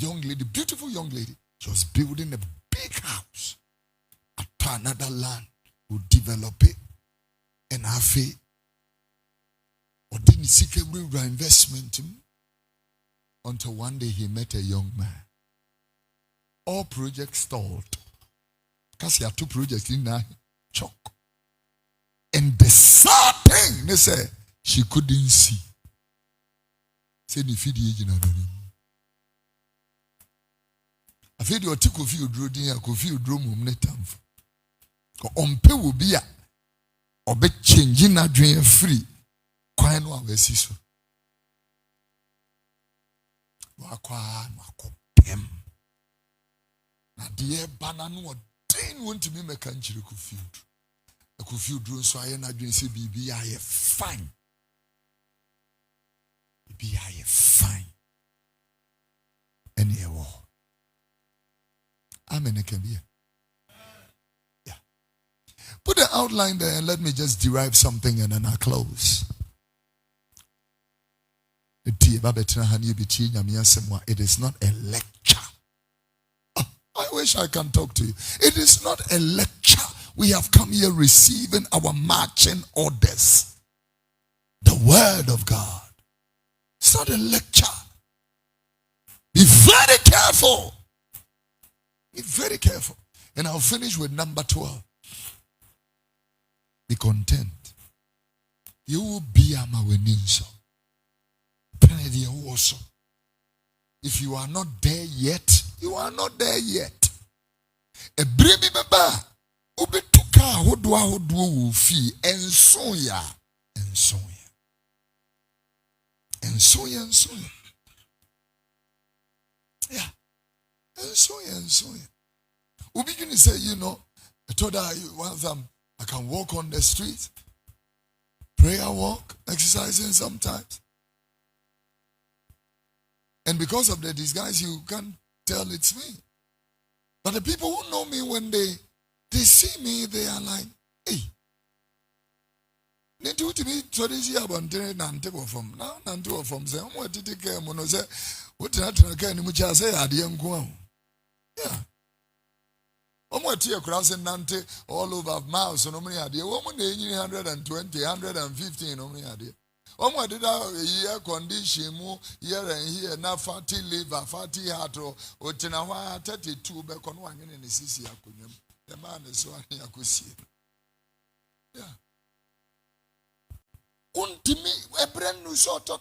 young lady, beautiful young lady. She was building a big house at another land, would develop it, and have it. Or didn't seek a real investment until one day he met a young man. All projects stalled. Because he had 2 projects in there, choke. And the sad thing, they say, she couldn't see. Say, ni feed the agent. I feel your Kofi Oduro din Kofi Oduro mum netam. Ompe will be a obe changing na dream free. Kwan no awesi so. Wakwa makopem. Na die bananu odin won't me make kanchire Kofi Oduro. Kofi Oduro so aye na dream say bibi aye fine. Bibi aye fine. Any war. Amen. It can be. Yeah. Put the outline there and let me just derive something and then I'll close. It is not a lecture. I wish I can talk to you. It is not a lecture. We have come here receiving our marching orders. The word of God. It's not a lecture. Be very careful. Be very careful. And I'll finish with number 12. Be content. You will be a maweninso. If you are not there yet, you are not there yet. A baby baba ubetuka hodwa wufi ensoya. Yeah. And so. We begin to say, I told her one of them, I can walk on the street, prayer walk, exercising sometimes. And because of the disguise, you can't tell it's me. But the people who know me, when they see me, they are like, hey. They do to me, so they see about Nantigo from now, Nantigo from say, what did you care? Mono say, what did I care? Mucha say, I didn't go. Yeah. Nante all over miles, so no many idea. Woman, 120, 115, no many idea. Did a year condition, here and here, now fatty liver, fatty heart, or Tinawa 32 back on one in the CC. The man is one I could see. Yeah. Untimi, a brand new sort of